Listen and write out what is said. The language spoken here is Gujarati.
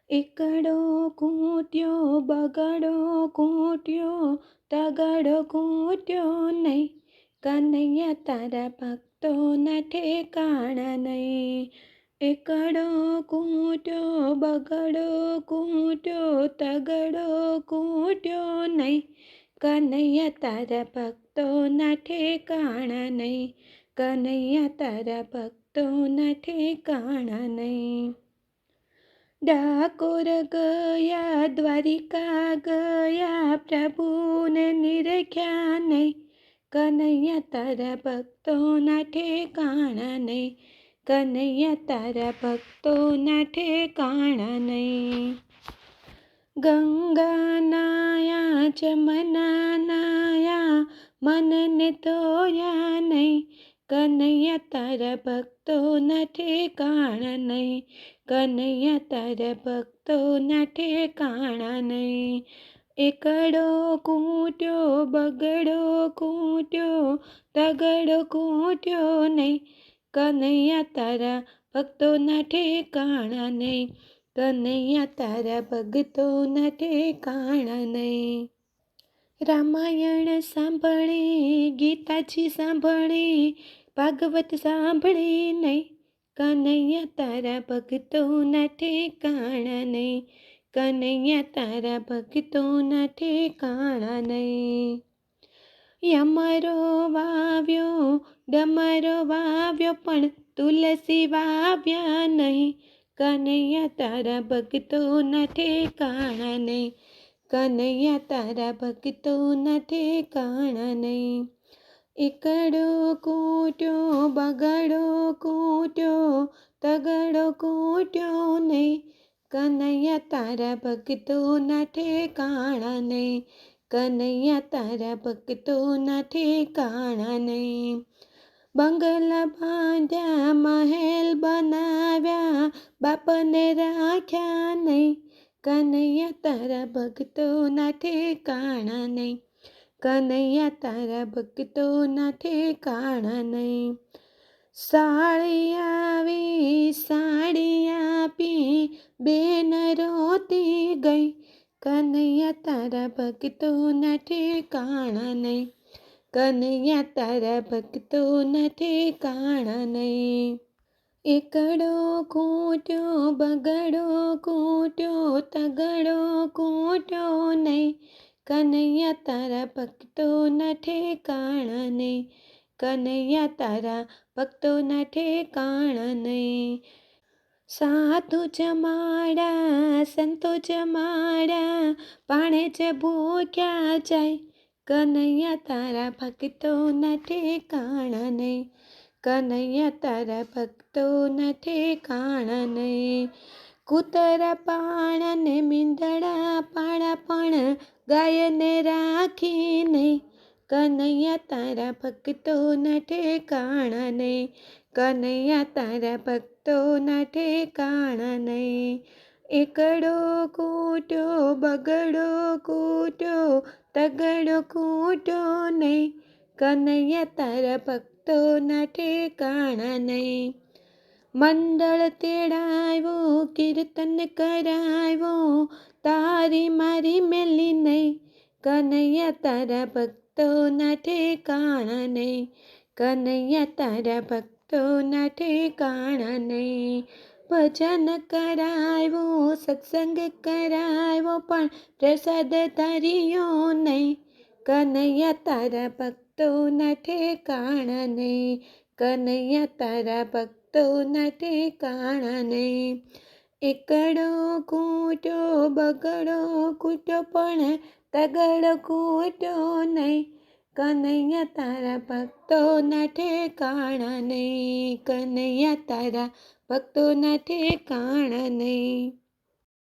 એકડો કૂટ્યો બગડો કૂટ્યો તગડો કૂટ્યો નહીં, કનૈયા તારા ભક્તોના ઠેકાણા નહીં. એકડો કૂટ્યો બગડો કૂટ્યો તગડો કૂટ્યો નહીં, કનૈયા તારા ભક્તોના ઠેકાણા નહીં, કનૈયા તારા ભક્તોના ઠેકાણા નહીં. ડાકોર ગયા દ્વારિકા ગયા પ્રભુને નિરખ્યા નહીં, કનૈયા તારા ભક્તોના ઠેકાણા નહીં, કનૈયા તારા ભક્તોના ઠેકાણા નહીં. ગંગા નાયા જમના નાયા મનને ધોયા નહીં, કનૈયા તારા ભક્તોના ઠેકાણા નહીં, કનૈયા તારા ભક્તોના ઠેકાણા નહીં. એકડો કૂટ્યો બગડો કૂટ્યો તગડો કૂટ્યો નહીં, કનૈયા તારા ભક્તોના ઠેકાણા નહીં, કનૈયા તારા ભક્તોના ઠેકાણા નહીં. રામાયણ સાંભળી ગીતાજી સાંભળી ભાગવત સાંભળી નહીં, કનૈયા તારા ભક્તોના ઠેકાણા નહીં, કનૈયા તારા ભક્તોના ઠેકાણા નહીં. યમરો વાવ્યો ડમરો વાવ્યો પણ તુલસી વાવ્યા નહીં, કનૈયા તારા ભક્તોના ઠેકાણા નહીં, કનૈયા તારા ભક્તોના ઠેકાણા નહીં. એકડો કૂટ્યો બગડો કૂટ્યો તગડો કૂટ્યો નહીં, કનૈયા તારા ભક્તોના ઠેકાણા નહીં, કનૈયા તારા ભક્તોના ઠેકાણા નહીં. બંગલા બાંધ્યા મહેલ બનાવ્યા બાપને રાખ્યા નહીં, કનૈયા તારા ભક્તોના ઠેકાણા નહીં, કનૈયા તારા ભક્તોના ઠેકાણા નહીં. સાળી આવી સાડી આપી બેન રોતી ગઈ, કનૈયા તારા ભક્તોના ઠેકાણા નહીં, કનૈયા તારા ભક્તોના ઠેકાણા નહીં. એકડો કૂટ્યો બગડો કૂટ્યો તગડો કૂટ્યો નહીં, કનૈયા તારા ભક્તોના ઠેકાણા નહીં, કનૈયા તારા ભક્તોના ઠેકાણા નહીં. સાધુ જમાડા સંતો જમાડા પાણે જ ભૂખ્યા જાય, કનૈયા તારા ભક્તોના ઠેકાણા નહીં, કનૈયા તારા ભક્તોના ઠેકાણા નહીં. કૂતરા પાણા ને મીંદડા પાણા પણ ગાયને રાખી નહીં, કનૈયા તારા ભક્તોના ઠેકાણા નહીં, કનૈયા તારા ભક્તોના ઠેકાણા નહીં. એકડો કૂટ્યો બગડો કૂટ્યો તગડો કૂટ્યો નહીં, કનૈયા તારા ભક્તોના ઠેકાણા નહીં. મંડળ તેડાવ્યો કીર્તન કરાવ્યો તારી મારી મેલી નહીં, કનૈયા તારા ભક્તોના ઠેકાણા નહીં, કનૈયા તારા ભક્તોના ઠેકાણા નહીં. ભજન કરાવ્યો સત્સંગ કરાવ્યો પણ પ્રસાદ ધર્યો નહીં, કનૈયા તારા ભક્તોના ઠેકાણા નહીં, કનૈયા તારા ભક્તોના ઠેકાણા નહીં. એકડો કૂટ્યો બગડો કૂટ્યો પણ તગડો કૂટ્યો નહીં, કનૈયા તારા ભક્તોના ઠેકાણા નહીં, કનૈયા તારા ભક્તોના ઠેકાણા નહીં.